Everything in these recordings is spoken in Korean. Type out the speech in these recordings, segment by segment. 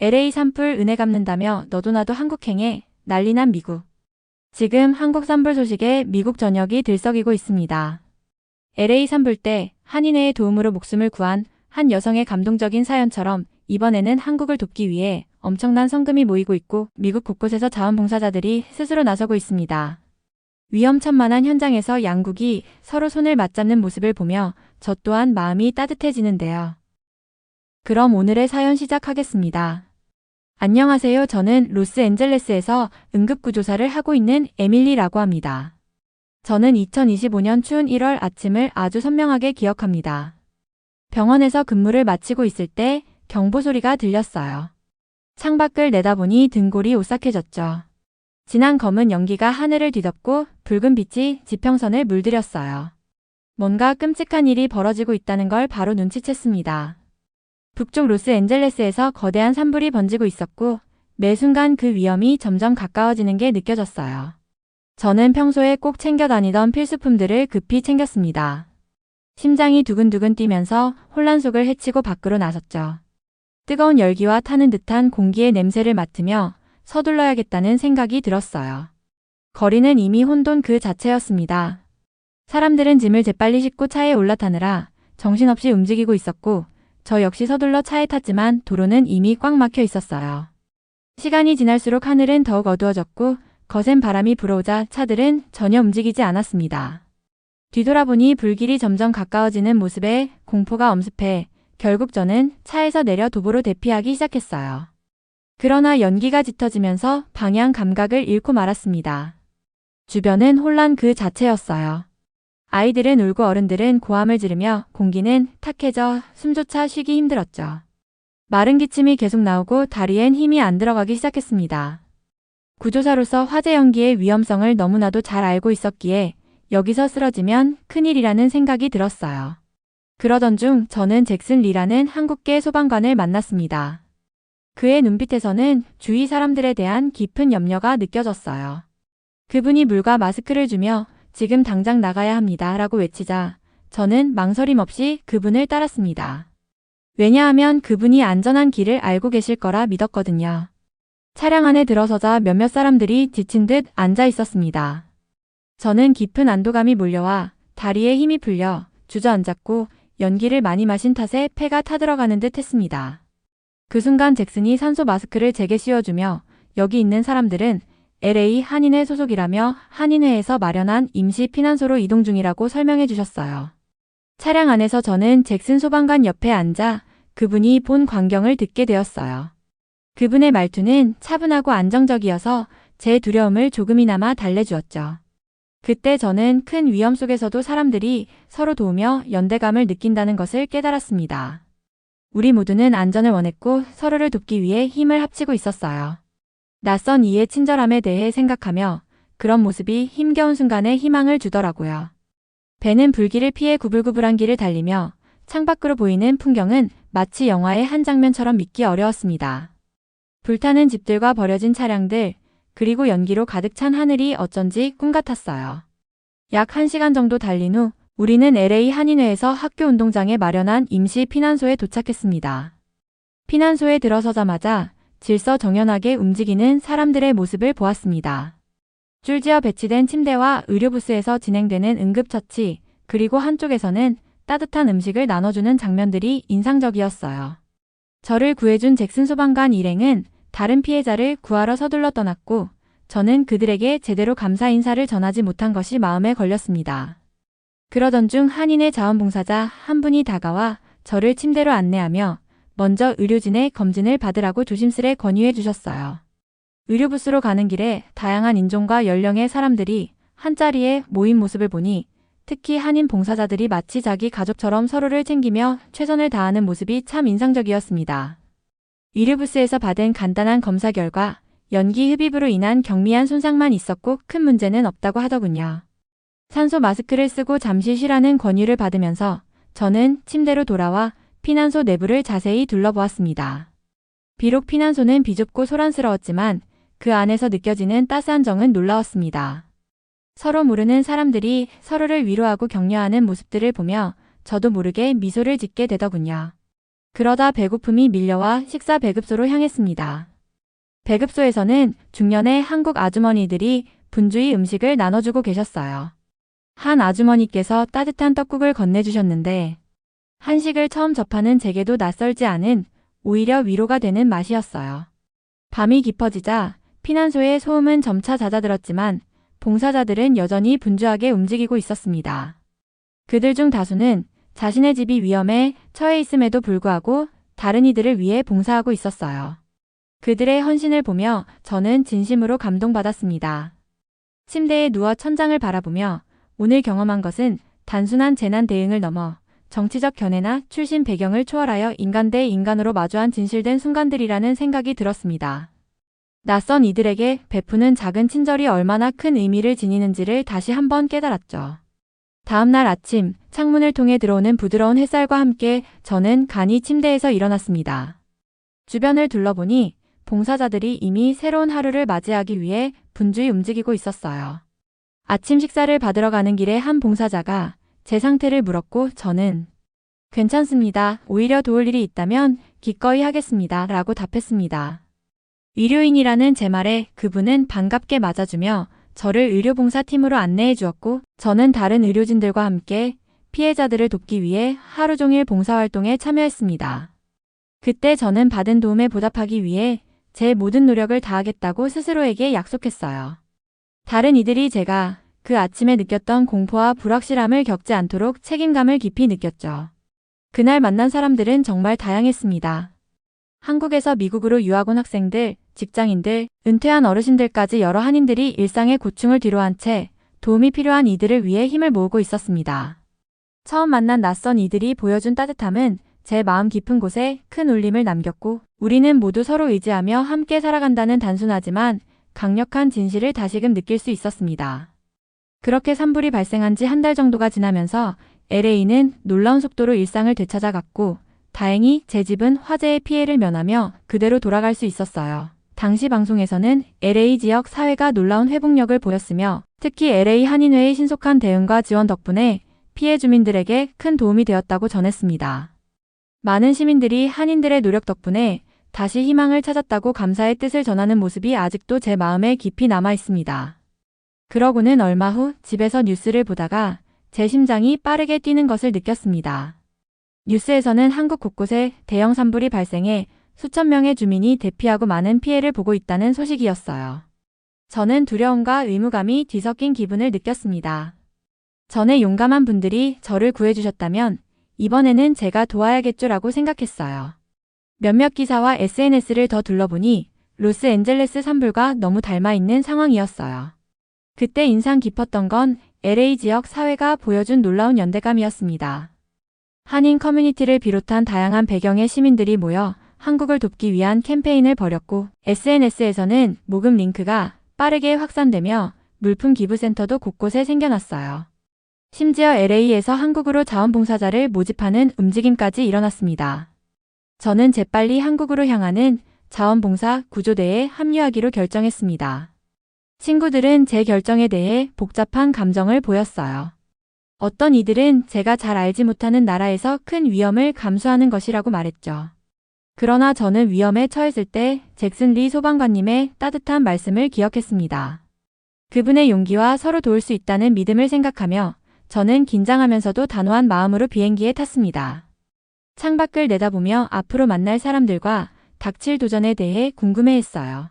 LA 산불 은혜 갚는다며 너도 나도 한국행에 난리난 미국. 지금 한국 산불 소식에 미국 전역이 들썩이고 있습니다. LA 산불 때 한인회의 도움으로 목숨을 구한 한 여성의 감동적인 사연처럼 이번에는 한국을 돕기 위해 엄청난 성금이 모이고 있고 미국 곳곳에서 자원봉사자들이 스스로 나서고 있습니다. 위험천만한 현장에서 양국이 서로 손을 맞잡는 모습을 보며 저 또한 마음이 따뜻해지는데요. 그럼 오늘의 사연 시작하겠습니다. 안녕하세요. 저는 로스앤젤레스에서 응급구조사를 하고 있는 에밀리라고 합니다. 저는 2025년 추운 1월 아침을 아주 선명하게 기억합니다. 병원에서 근무를 마치고 있을 때 경보 소리가 들렸어요. 창밖을 내다보니 등골이 오싹해졌죠. 진한 검은 연기가 하늘을 뒤덮고 붉은 빛이 지평선을 물들였어요. 뭔가 끔찍한 일이 벌어지고 있다는 걸 바로 눈치챘습니다. 북쪽 로스앤젤레스에서 거대한 산불이 번지고 있었고 매 순간 그 위험이 점점 가까워지는 게 느껴졌어요. 저는 평소에 꼭 챙겨 다니던 필수품들을 급히 챙겼습니다. 심장이 두근두근 뛰면서 혼란 속을 헤치고 밖으로 나섰죠. 뜨거운 열기와 타는 듯한 공기의 냄새를 맡으며 서둘러야겠다는 생각이 들었어요. 거리는 이미 혼돈 그 자체였습니다. 사람들은 짐을 재빨리 싣고 차에 올라타느라 정신없이 움직이고 있었고 저 역시 서둘러 차에 탔지만 도로는 이미 꽉 막혀 있었어요. 시간이 지날수록 하늘은 더욱 어두워졌고 거센 바람이 불어오자 차들은 전혀 움직이지 않았습니다. 뒤돌아보니 불길이 점점 가까워지는 모습에 공포가 엄습해 결국 저는 차에서 내려 도보로 대피하기 시작했어요. 그러나 연기가 짙어지면서 방향 감각을 잃고 말았습니다. 주변은 혼란 그 자체였어요. 아이들은 울고 어른들은 고함을 지르며 공기는 탁해져 숨조차 쉬기 힘들었죠. 마른 기침이 계속 나오고 다리엔 힘이 안 들어가기 시작했습니다. 구조사로서 화재 연기의 위험성을 너무나도 잘 알고 있었기에 여기서 쓰러지면 큰일이라는 생각이 들었어요. 그러던 중 저는 잭슨 리라는 한국계 소방관을 만났습니다. 그의 눈빛에서는 주위 사람들에 대한 깊은 염려가 느껴졌어요. 그분이 물과 마스크를 주며 지금 당장 나가야 합니다 라고 외치자 저는 망설임 없이 그분을 따랐습니다. 왜냐하면 그분이 안전한 길을 알고 계실 거라 믿었거든요. 차량 안에 들어서자 몇몇 사람들이 지친 듯 앉아 있었습니다. 저는 깊은 안도감이 몰려와 다리에 힘이 풀려 주저앉았고 연기를 많이 마신 탓에 폐가 타들어가는 듯 했습니다. 그 순간 잭슨이 산소 마스크를 제게 씌워주며 여기 있는 사람들은 LA 한인회 소속이라며 한인회에서 마련한 임시 피난소로 이동 중이라고 설명해 주셨어요. 차량 안에서 저는 잭슨 소방관 옆에 앉아 그분이 본 광경을 듣게 되었어요. 그분의 말투는 차분하고 안정적이어서 제 두려움을 조금이나마 달래주었죠. 그때 저는 큰 위험 속에서도 사람들이 서로 도우며 연대감을 느낀다는 것을 깨달았습니다. 우리 모두는 안전을 원했고 서로를 돕기 위해 힘을 합치고 있었어요. 낯선 이의 친절함에 대해 생각하며 그런 모습이 힘겨운 순간에 희망을 주더라고요. 배는 불길을 피해 구불구불한 길을 달리며 창밖으로 보이는 풍경은 마치 영화의 한 장면처럼 믿기 어려웠습니다. 불타는 집들과 버려진 차량들, 그리고 연기로 가득 찬 하늘이 어쩐지 꿈 같았어요. 약 1시간 정도 달린 후 우리는 LA 한인회에서 학교 운동장에 마련한 임시 피난소에 도착했습니다. 피난소에 들어서자마자 질서정연하게 움직이는 사람들의 모습을 보았습니다. 줄지어 배치된 침대와 의료부스에서 진행되는 응급처치, 그리고 한쪽에서는 따뜻한 음식을 나눠주는 장면들이 인상적이었어요. 저를 구해준 잭슨 소방관 일행은 다른 피해자를 구하러 서둘러 떠났고 저는 그들에게 제대로 감사 인사를 전하지 못한 것이 마음에 걸렸습니다. 그러던 중 한인회 자원봉사자 한 분이 다가와 저를 침대로 안내하며 먼저 의료진의 검진을 받으라고 조심스레 권유해 주셨어요. 의료부스로 가는 길에 다양한 인종과 연령의 사람들이 한자리에 모인 모습을 보니 특히 한인 봉사자들이 마치 자기 가족처럼 서로를 챙기며 최선을 다하는 모습이 참 인상적이었습니다. 의료부스에서 받은 간단한 검사 결과 연기 흡입으로 인한 경미한 손상만 있었고 큰 문제는 없다고 하더군요. 산소 마스크를 쓰고 잠시 쉬라는 권유를 받으면서 저는 침대로 돌아와 피난소 내부를 자세히 둘러보았습니다. 비록 피난소는 비좁고 소란스러웠지만 그 안에서 느껴지는 따스한 정은 놀라웠습니다. 서로 모르는 사람들이 서로를 위로하고 격려하는 모습들을 보며 저도 모르게 미소를 짓게 되더군요. 그러다 배고픔이 밀려와 식사 배급소로 향했습니다. 배급소에서는 중년의 한국 아주머니들이 분주히 음식을 나눠주고 계셨어요. 한 아주머니께서 따뜻한 떡국을 건네주셨는데 한식을 처음 접하는 제게도 낯설지 않은 오히려 위로가 되는 맛이었어요. 밤이 깊어지자 피난소의 소음은 점차 잦아들었지만 봉사자들은 여전히 분주하게 움직이고 있었습니다. 그들 중 다수는 자신의 집이 위험에 처해 있음에도 불구하고 다른 이들을 위해 봉사하고 있었어요. 그들의 헌신을 보며 저는 진심으로 감동받았습니다. 침대에 누워 천장을 바라보며 오늘 경험한 것은 단순한 재난 대응을 넘어 정치적 견해나 출신 배경을 초월하여 인간 대 인간으로 마주한 진실된 순간들이라는 생각이 들었습니다. 낯선 이들에게 베푸는 작은 친절이 얼마나 큰 의미를 지니는지를 다시 한번 깨달았죠. 다음 날 아침 창문을 통해 들어오는 부드러운 햇살과 함께 저는 간이 침대에서 일어났습니다. 주변을 둘러보니 봉사자들이 이미 새로운 하루를 맞이하기 위해 분주히 움직이고 있었어요. 아침 식사를 받으러 가는 길에 한 봉사자가 제 상태를 물었고 저는 괜찮습니다. 오히려 도울 일이 있다면 기꺼이 하겠습니다. 라고 답했습니다. 의료인이라는 제 말에 그분은 반갑게 맞아주며 저를 의료봉사팀으로 안내해 주었고 저는 다른 의료진들과 함께 피해자들을 돕기 위해 하루 종일 봉사활동에 참여했습니다. 그때 저는 받은 도움에 보답하기 위해 제 모든 노력을 다하겠다고 스스로에게 약속했어요. 다른 이들이 제가 그 아침에 느꼈던 공포와 불확실함을 겪지 않도록 책임감을 깊이 느꼈죠. 그날 만난 사람들은 정말 다양했습니다. 한국에서 미국으로 유학 온 학생들, 직장인들, 은퇴한 어르신들까지 여러 한인들이 일상의 고충을 뒤로한 채 도움이 필요한 이들을 위해 힘을 모으고 있었습니다. 처음 만난 낯선 이들이 보여준 따뜻함은 제 마음 깊은 곳에 큰 울림을 남겼고 우리는 모두 서로 의지하며 함께 살아간다는 단순하지만 강력한 진실을 다시금 느낄 수 있었습니다. 그렇게 산불이 발생한 지 한 달 정도가 지나면서 LA는 놀라운 속도로 일상을 되찾아갔고 다행히 제 집은 화재의 피해를 면하며 그대로 돌아갈 수 있었어요. 당시 방송에서는 LA 지역 사회가 놀라운 회복력을 보였으며 특히 LA 한인회의 신속한 대응과 지원 덕분에 피해 주민들에게 큰 도움이 되었다고 전했습니다. 많은 시민들이 한인들의 노력 덕분에 다시 희망을 찾았다고 감사의 뜻을 전하는 모습이 아직도 제 마음에 깊이 남아 있습니다. 그러고는 얼마 후 집에서 뉴스를 보다가 제 심장이 빠르게 뛰는 것을 느꼈습니다. 뉴스에서는 한국 곳곳에 대형 산불이 발생해 수천 명의 주민이 대피하고 많은 피해를 보고 있다는 소식이었어요. 저는 두려움과 의무감이 뒤섞인 기분을 느꼈습니다. 전에 용감한 분들이 저를 구해주셨다면 이번에는 제가 도와야겠죠라고 생각했어요. 몇몇 기사와 SNS를 더 둘러보니 로스앤젤레스 산불과 너무 닮아있는 상황이었어요. 그때 인상 깊었던 건 LA 지역 사회가 보여준 놀라운 연대감이었습니다. 한인 커뮤니티를 비롯한 다양한 배경의 시민들이 모여 한국을 돕기 위한 캠페인을 벌였고 SNS에서는 모금 링크가 빠르게 확산되며 물품 기부센터도 곳곳에 생겨났어요. 심지어 LA에서 한국으로 자원봉사자를 모집하는 움직임까지 일어났습니다. 저는 재빨리 한국으로 향하는 자원봉사 구조대에 합류하기로 결정했습니다. 친구들은 제 결정에 대해 복잡한 감정을 보였어요. 어떤 이들은 제가 잘 알지 못하는 나라에서 큰 위험을 감수하는 것이라고 말했죠. 그러나 저는 위험에 처했을 때 잭슨 리 소방관님의 따뜻한 말씀을 기억했습니다. 그분의 용기와 서로 도울 수 있다는 믿음을 생각하며 저는 긴장하면서도 단호한 마음으로 비행기에 탔습니다. 창밖을 내다보며 앞으로 만날 사람들과 닥칠 도전에 대해 궁금해했어요.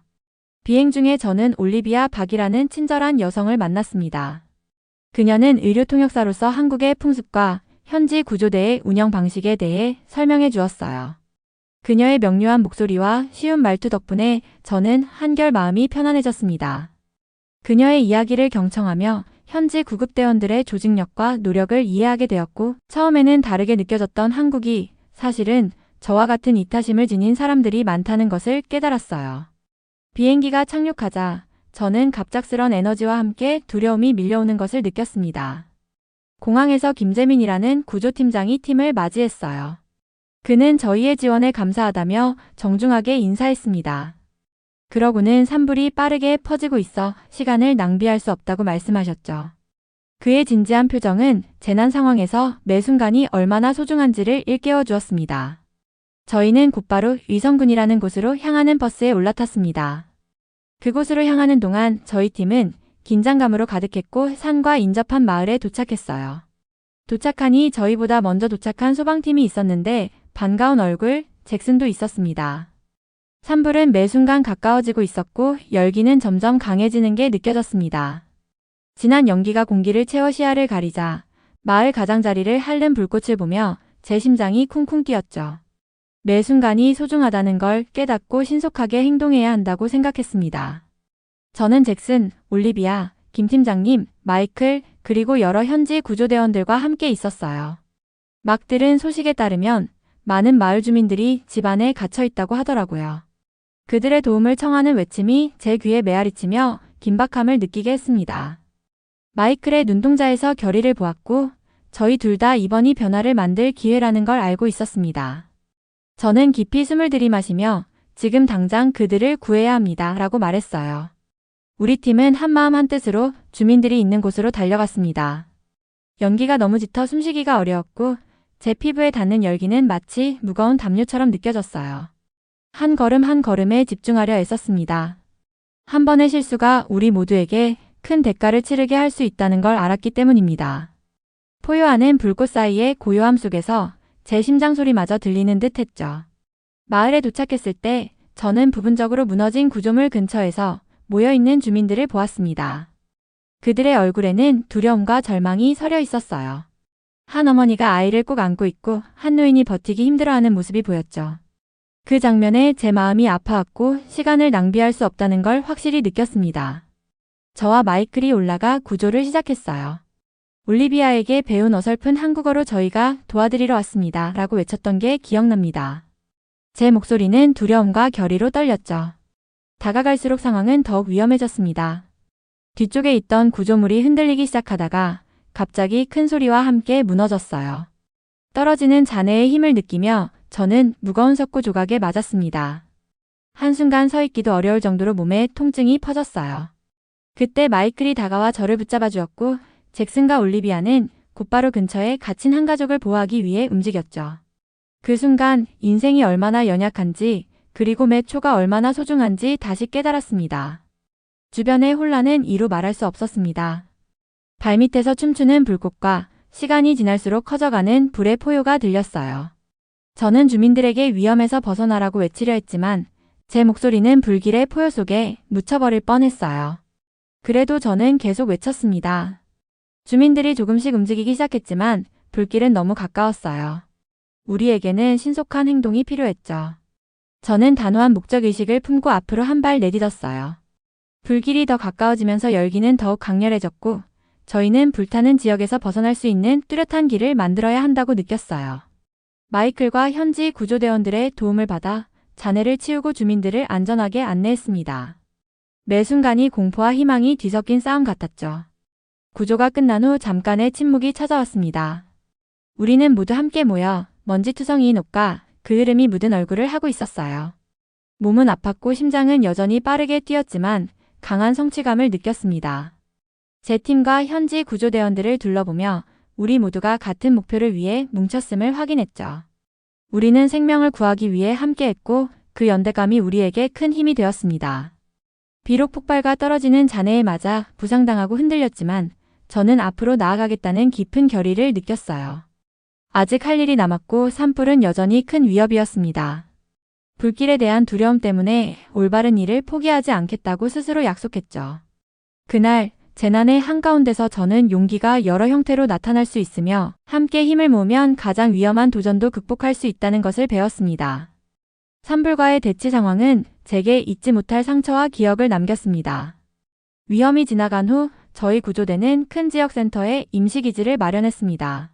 비행 중에 저는 올리비아 박이라는 친절한 여성을 만났습니다. 그녀는 의료통역사로서 한국의 풍습과 현지 구조대의 운영 방식에 대해 설명해 주었어요. 그녀의 명료한 목소리와 쉬운 말투 덕분에 저는 한결 마음이 편안해졌습니다. 그녀의 이야기를 경청하며 현지 구급대원들의 조직력과 노력을 이해하게 되었고 처음에는 다르게 느껴졌던 한국이 사실은 저와 같은 이타심을 지닌 사람들이 많다는 것을 깨달았어요. 비행기가 착륙하자 저는 갑작스런 에너지와 함께 두려움이 밀려오는 것을 느꼈습니다. 공항에서 김재민이라는 구조팀장이 팀을 맞이했어요. 그는 저희의 지원에 감사하다며 정중하게 인사했습니다. 그러고는 산불이 빠르게 퍼지고 있어 시간을 낭비할 수 없다고 말씀하셨죠. 그의 진지한 표정은 재난 상황에서 매 순간이 얼마나 소중한지를 일깨워 주었습니다. 저희는 곧바로 위성군이라는 곳으로 향하는 버스에 올라탔습니다. 그곳으로 향하는 동안 저희 팀은 긴장감으로 가득했고 산과 인접한 마을에 도착했어요. 도착하니 저희보다 먼저 도착한 소방팀이 있었는데 반가운 얼굴 잭슨도 있었습니다. 산불은 매 순간 가까워지고 있었고 열기는 점점 강해지는 게 느껴졌습니다. 진한 연기가 공기를 채워 시야를 가리자 마을 가장자리를 핥는 불꽃을 보며 제 심장이 쿵쿵 뛰었죠. 매 순간이 소중하다는 걸 깨닫고 신속하게 행동해야 한다고 생각했습니다. 저는 잭슨, 올리비아, 김 팀장님, 마이클, 그리고 여러 현지 구조대원들과 함께 있었어요. 막 들은 소식에 따르면 많은 마을 주민들이 집 안에 갇혀 있다고 하더라고요. 그들의 도움을 청하는 외침이 제 귀에 메아리치며 긴박함을 느끼게 했습니다. 마이클의 눈동자에서 결의를 보았고 저희 둘 다 이번이 변화를 만들 기회라는 걸 알고 있었습니다. 저는 깊이 숨을 들이마시며 지금 당장 그들을 구해야 합니다 라고 말했어요. 우리 팀은 한마음 한뜻으로 주민들이 있는 곳으로 달려갔습니다. 연기가 너무 짙어 숨쉬기가 어려웠고 제 피부에 닿는 열기는 마치 무거운 담요처럼 느껴졌어요. 한 걸음 한 걸음에 집중하려 애썼습니다. 한 번의 실수가 우리 모두에게 큰 대가를 치르게 할 수 있다는 걸 알았기 때문입니다. 포효하는 불꽃 사이의 고요함 속에서 제 심장 소리마저 들리는 듯 했죠. 마을에 도착했을 때 저는 부분적으로 무너진 구조물 근처에서 모여있는 주민들을 보았습니다. 그들의 얼굴에는 두려움과 절망이 서려 있었어요. 한 어머니가 아이를 꼭 안고 있고 한 노인이 버티기 힘들어하는 모습이 보였죠. 그 장면에 제 마음이 아파왔고 시간을 낭비할 수 없다는 걸 확실히 느꼈습니다. 저와 마이클이 올라가 구조를 시작했어요. 올리비아에게 배운 어설픈 한국어로 저희가 도와드리러 왔습니다 라고 외쳤던 게 기억납니다. 제 목소리는 두려움과 결의로 떨렸죠. 다가갈수록 상황은 더욱 위험해졌습니다. 뒤쪽에 있던 구조물이 흔들리기 시작하다가 갑자기 큰 소리와 함께 무너졌어요. 떨어지는 잔해의 힘을 느끼며 저는 무거운 석고 조각에 맞았습니다. 한순간 서 있기도 어려울 정도로 몸에 통증이 퍼졌어요. 그때 마이클이 다가와 저를 붙잡아 주었고 잭슨과 올리비아는 곧바로 근처에 갇힌 한 가족을 보호하기 위해 움직였죠. 그 순간 인생이 얼마나 연약한지 그리고 매 초가 얼마나 소중한지 다시 깨달았습니다. 주변의 혼란은 이루 말할 수 없었습니다. 발밑에서 춤추는 불꽃과 시간이 지날수록 커져가는 불의 포효가 들렸어요. 저는 주민들에게 위험에서 벗어나라고 외치려 했지만 제 목소리는 불길의 포효 속에 묻혀버릴 뻔했어요. 그래도 저는 계속 외쳤습니다. 주민들이 조금씩 움직이기 시작했지만 불길은 너무 가까웠어요. 우리에게는 신속한 행동이 필요했죠. 저는 단호한 목적의식을 품고 앞으로 한 발 내딛었어요. 불길이 더 가까워지면서 열기는 더욱 강렬해졌고 저희는 불타는 지역에서 벗어날 수 있는 뚜렷한 길을 만들어야 한다고 느꼈어요. 마이클과 현지 구조대원들의 도움을 받아 잔해를 치우고 주민들을 안전하게 안내했습니다. 매 순간이 공포와 희망이 뒤섞인 싸움 같았죠. 구조가 끝난 후 잠깐의 침묵이 찾아왔습니다. 우리는 모두 함께 모여 먼지투성이인 옷과 그 흐름이 묻은 얼굴을 하고 있었어요. 몸은 아팠고 심장은 여전히 빠르게 뛰었지만 강한 성취감을 느꼈습니다. 제 팀과 현지 구조대원들을 둘러보며 우리 모두가 같은 목표를 위해 뭉쳤음을 확인했죠. 우리는 생명을 구하기 위해 함께했고 그 연대감이 우리에게 큰 힘이 되었습니다. 비록 폭발과 떨어지는 잔해에 맞아 부상당하고 흔들렸지만 저는 앞으로 나아가겠다는 깊은 결의를 느꼈어요. 아직 할 일이 남았고 산불은 여전히 큰 위협이었습니다. 불길에 대한 두려움 때문에 올바른 일을 포기하지 않겠다고 스스로 약속했죠. 그날 재난의 한가운데서 저는 용기가 여러 형태로 나타날 수 있으며 함께 힘을 모으면 가장 위험한 도전도 극복할 수 있다는 것을 배웠습니다. 산불과의 대치 상황은 제게 잊지 못할 상처와 기억을 남겼습니다. 위험이 지나간 후 저희 구조대는 큰 지역센터에 임시기지를 마련했습니다.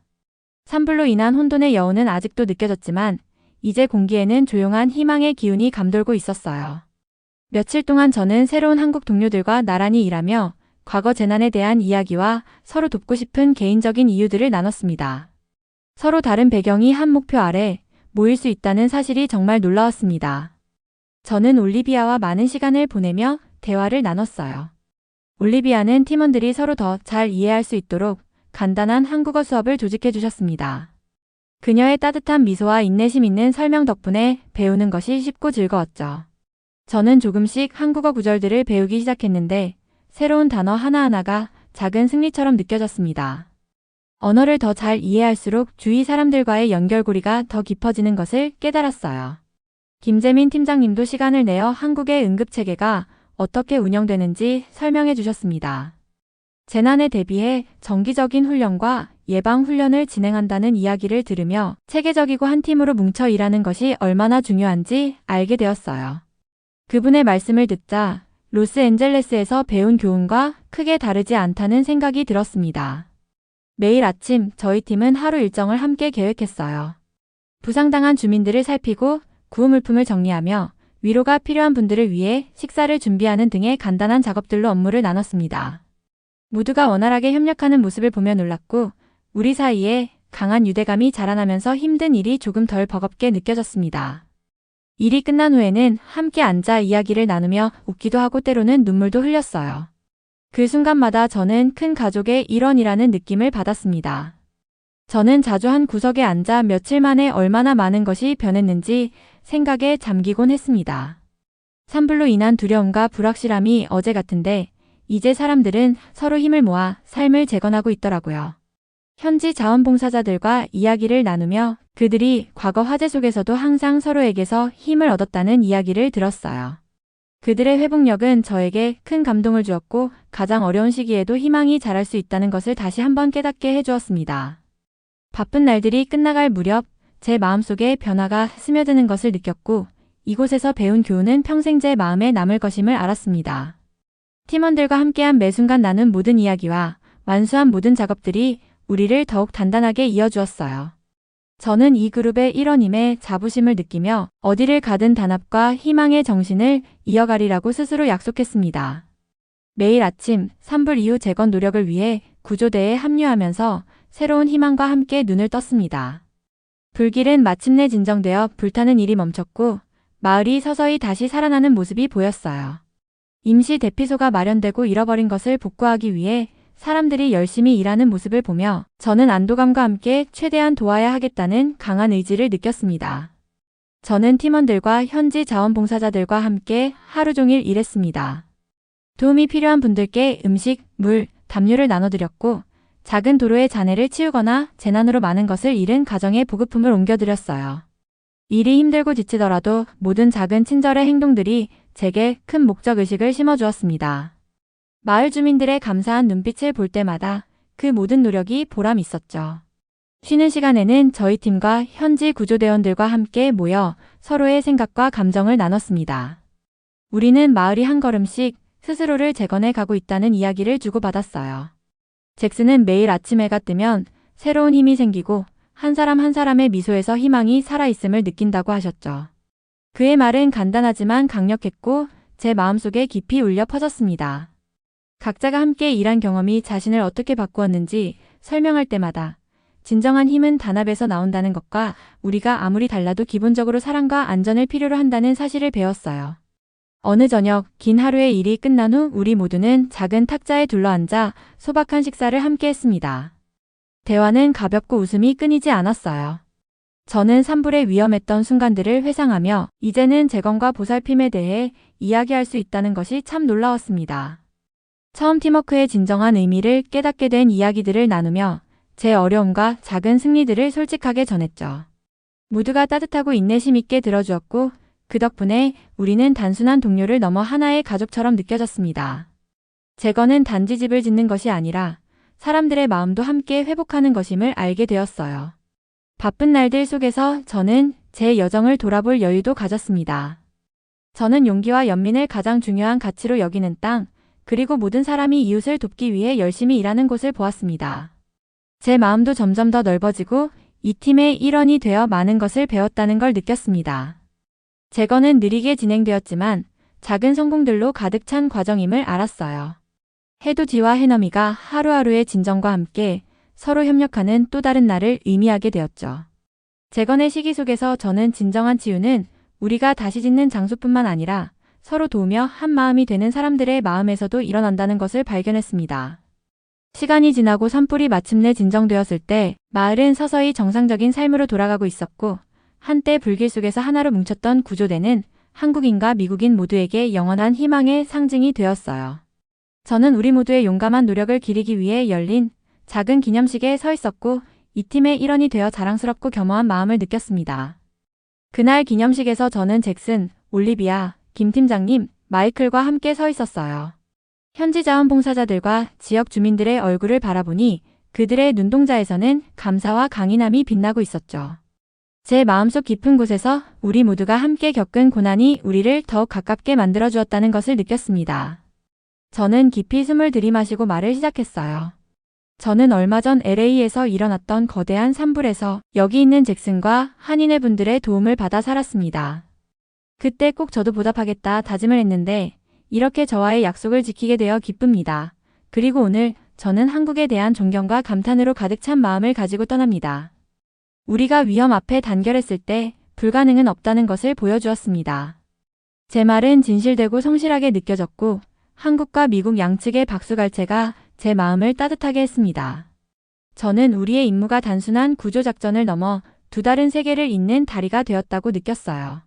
산불로 인한 혼돈의 여운은 아직도 느껴졌지만 이제 공기에는 조용한 희망의 기운이 감돌고 있었어요. 며칠 동안 저는 새로운 한국 동료들과 나란히 일하며 과거 재난에 대한 이야기와 서로 돕고 싶은 개인적인 이유들을 나눴습니다. 서로 다른 배경이 한 목표 아래 모일 수 있다는 사실이 정말 놀라웠습니다. 저는 올리비아와 많은 시간을 보내며 대화를 나눴어요. 올리비아는 팀원들이 서로 더 잘 이해할 수 있도록 간단한 한국어 수업을 조직해 주셨습니다. 그녀의 따뜻한 미소와 인내심 있는 설명 덕분에 배우는 것이 쉽고 즐거웠죠. 저는 조금씩 한국어 구절들을 배우기 시작했는데 새로운 단어 하나하나가 작은 승리처럼 느껴졌습니다. 언어를 더 잘 이해할수록 주위 사람들과의 연결고리가 더 깊어지는 것을 깨달았어요. 김재민 팀장님도 시간을 내어 한국의 응급체계가 어떻게 운영되는지 설명해 주셨습니다. 재난에 대비해 정기적인 훈련과 예방 훈련을 진행한다는 이야기를 들으며 체계적이고 한 팀으로 뭉쳐 일하는 것이 얼마나 중요한지 알게 되었어요. 그분의 말씀을 듣자 로스앤젤레스에서 배운 교훈과 크게 다르지 않다는 생각이 들었습니다. 매일 아침 저희 팀은 하루 일정을 함께 계획했어요. 부상당한 주민들을 살피고 구호물품을 정리하며 위로가 필요한 분들을 위해 식사를 준비하는 등의 간단한 작업들로 업무를 나눴습니다. 모두가 원활하게 협력하는 모습을 보며 놀랐고 우리 사이에 강한 유대감이 자라나면서 힘든 일이 조금 덜 버겁게 느껴졌습니다. 일이 끝난 후에는 함께 앉아 이야기를 나누며 웃기도 하고 때로는 눈물도 흘렸어요. 그 순간마다 저는 큰 가족의 일원이라는 느낌을 받았습니다. 저는 자주 한 구석에 앉아 며칠 만에 얼마나 많은 것이 변했는지 생각에 잠기곤 했습니다. 산불로 인한 두려움과 불확실함이 어제 같은데 이제 사람들은 서로 힘을 모아 삶을 재건하고 있더라고요. 현지 자원봉사자들과 이야기를 나누며 그들이 과거 화재 속에서도 항상 서로에게서 힘을 얻었다는 이야기를 들었어요. 그들의 회복력은 저에게 큰 감동을 주었고 가장 어려운 시기에도 희망이 자랄 수 있다는 것을 다시 한번 깨닫게 해주었습니다. 바쁜 날들이 끝나갈 무렵 제 마음속에 변화가 스며드는 것을 느꼈고 이곳에서 배운 교훈은 평생 제 마음에 남을 것임을 알았습니다. 팀원들과 함께한 매 순간 나눈 모든 이야기와 완수한 모든 작업들이 우리를 더욱 단단하게 이어주었어요. 저는 이 그룹의 일원임의 자부심을 느끼며 어디를 가든 단합과 희망의 정신을 이어가리라고 스스로 약속했습니다. 매일 아침 산불 이후 재건 노력을 위해 구조대에 합류하면서 새로운 희망과 함께 눈을 떴습니다. 불길은 마침내 진정되어 불타는 일이 멈췄고 마을이 서서히 다시 살아나는 모습이 보였어요. 임시 대피소가 마련되고 잃어버린 것을 복구하기 위해 사람들이 열심히 일하는 모습을 보며 저는 안도감과 함께 최대한 도와야 하겠다는 강한 의지를 느꼈습니다. 저는 팀원들과 현지 자원봉사자들과 함께 하루 종일 일했습니다. 도움이 필요한 분들께 음식, 물, 담요를 나눠드렸고 작은 도로의 잔해를 치우거나 재난으로 많은 것을 잃은 가정에 보급품을 옮겨드렸어요. 일이 힘들고 지치더라도 모든 작은 친절의 행동들이 제게 큰 목적의식을 심어주었습니다. 마을 주민들의 감사한 눈빛을 볼 때마다 그 모든 노력이 보람 있었죠. 쉬는 시간에는 저희 팀과 현지 구조대원들과 함께 모여 서로의 생각과 감정을 나눴습니다. 우리는 마을이 한 걸음씩 스스로를 재건해 가고 있다는 이야기를 주고받았어요. 잭슨은 매일 아침 해가 뜨면 새로운 힘이 생기고 한 사람 한 사람의 미소에서 희망이 살아있음을 느낀다고 하셨죠. 그의 말은 간단하지만 강력했고 제 마음속에 깊이 울려 퍼졌습니다. 각자가 함께 일한 경험이 자신을 어떻게 바꾸었는지 설명할 때마다 진정한 힘은 단합에서 나온다는 것과 우리가 아무리 달라도 기본적으로 사랑과 안전을 필요로 한다는 사실을 배웠어요. 어느 저녁 긴 하루의 일이 끝난 후 우리 모두는 작은 탁자에 둘러앉아 소박한 식사를 함께 했습니다. 대화는 가볍고 웃음이 끊이지 않았어요. 저는 산불에 위험했던 순간들을 회상하며 이제는 재건과 보살핌에 대해 이야기할 수 있다는 것이 참 놀라웠습니다. 처음 팀워크의 진정한 의미를 깨닫게 된 이야기들을 나누며 제 어려움과 작은 승리들을 솔직하게 전했죠. 모두가 따뜻하고 인내심 있게 들어주었고 그 덕분에 우리는 단순한 동료를 넘어 하나의 가족처럼 느껴졌습니다. 재건은 단지 집을 짓는 것이 아니라 사람들의 마음도 함께 회복하는 것임을 알게 되었어요. 바쁜 날들 속에서 저는 제 여정을 돌아볼 여유도 가졌습니다. 저는 용기와 연민을 가장 중요한 가치로 여기는 땅, 그리고 모든 사람이 이웃을 돕기 위해 열심히 일하는 곳을 보았습니다. 제 마음도 점점 더 넓어지고 이 팀의 일원이 되어 많은 것을 배웠다는 걸 느꼈습니다. 재건은 느리게 진행되었지만 작은 성공들로 가득 찬 과정임을 알았어요. 해돋이와 해넘이가 하루하루의 진정과 함께 서로 협력하는 또 다른 날을 의미하게 되었죠. 재건의 시기 속에서 저는 진정한 치유는 우리가 다시 짓는 장소뿐만 아니라 서로 도우며 한 마음이 되는 사람들의 마음에서도 일어난다는 것을 발견했습니다. 시간이 지나고 산불이 마침내 진정되었을 때 마을은 서서히 정상적인 삶으로 돌아가고 있었고 한때 불길 속에서 하나로 뭉쳤던 구조대는 한국인과 미국인 모두에게 영원한 희망의 상징이 되었어요. 저는 우리 모두의 용감한 노력을 기리기 위해 열린 작은 기념식에 서 있었고 이 팀의 일원이 되어 자랑스럽고 겸허한 마음을 느꼈습니다. 그날 기념식에서 저는 잭슨, 올리비아, 김 팀장님, 마이클과 함께 서 있었어요. 현지 자원봉사자들과 지역 주민들의 얼굴을 바라보니 그들의 눈동자에서는 감사와 강인함이 빛나고 있었죠. 제 마음속 깊은 곳에서 우리 모두가 함께 겪은 고난이 우리를 더욱 가깝게 만들어 주었다는 것을 느꼈습니다. 저는 깊이 숨을 들이마시고 말을 시작했어요. 저는 얼마 전 LA에서 일어났던 거대한 산불에서 여기 있는 잭슨과 한인회 분들의 도움을 받아 살았습니다. 그때 꼭 저도 보답하겠다 다짐을 했는데 이렇게 저와의 약속을 지키게 되어 기쁩니다. 그리고 오늘 저는 한국에 대한 존경과 감탄으로 가득 찬 마음을 가지고 떠납니다. 우리가 위험 앞에 단결했을 때 불가능은 없다는 것을 보여주었습니다. 제 말은 진실되고 성실하게 느껴졌고 한국과 미국 양측의 박수갈채가 제 마음을 따뜻하게 했습니다. 저는 우리의 임무가 단순한 구조작전을 넘어 두 다른 세계를 잇는 다리가 되었다고 느꼈어요.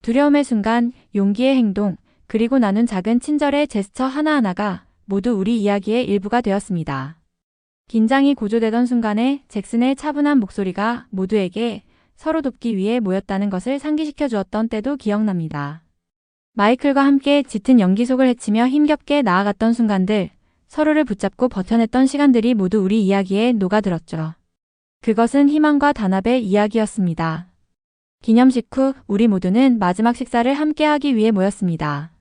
두려움의 순간, 용기의 행동, 그리고 나눈 작은 친절의 제스처 하나하나가 모두 우리 이야기의 일부가 되었습니다. 긴장이 고조되던 순간에 잭슨의 차분한 목소리가 모두에게 서로 돕기 위해 모였다는 것을 상기시켜 주었던 때도 기억납니다. 마이클과 함께 짙은 연기 속을 헤치며 힘겹게 나아갔던 순간들, 서로를 붙잡고 버텨냈던 시간들이 모두 우리 이야기에 녹아들었죠. 그것은 희망과 단합의 이야기였습니다. 기념식 후 우리 모두는 마지막 식사를 함께하기 위해 모였습니다.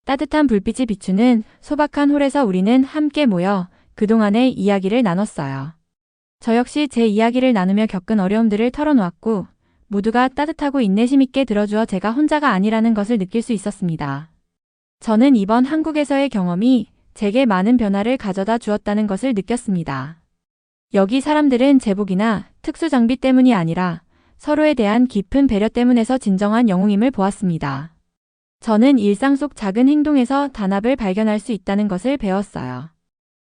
따뜻한 불빛이 비추는 소박한 홀에서 우리는 함께 모여 그동안의 이야기를 나눴어요. 저 역시 제 이야기를 나누며 겪은 어려움들을 털어놓았고 모두가 따뜻하고 인내심 있게 들어주어 제가 혼자가 아니라는 것을 느낄 수 있었습니다. 저는 이번 한국에서의 경험이 제게 많은 변화를 가져다 주었다는 것을 느꼈습니다. 여기 사람들은 제복이나 특수 장비 때문이 아니라 서로에 대한 깊은 배려 때문에서 진정한 영웅임을 보았습니다. 저는 일상 속 작은 행동에서 단합을 발견할 수 있다는 것을 배웠어요.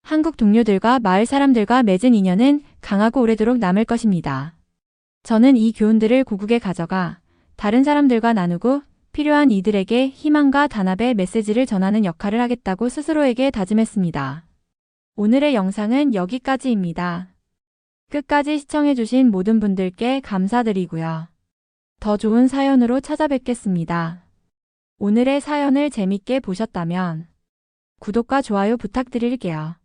한국 동료들과 마을 사람들과 맺은 인연은 강하고 오래도록 남을 것입니다. 저는 이 교훈들을 고국에 가져가 다른 사람들과 나누고 필요한 이들에게 희망과 단합의 메시지를 전하는 역할을 하겠다고 스스로에게 다짐했습니다. 오늘의 영상은 여기까지입니다. 끝까지 시청해주신 모든 분들께 감사드리고요. 더 좋은 사연으로 찾아뵙겠습니다. 오늘의 사연을 재밌게 보셨다면 구독과 좋아요 부탁드릴게요.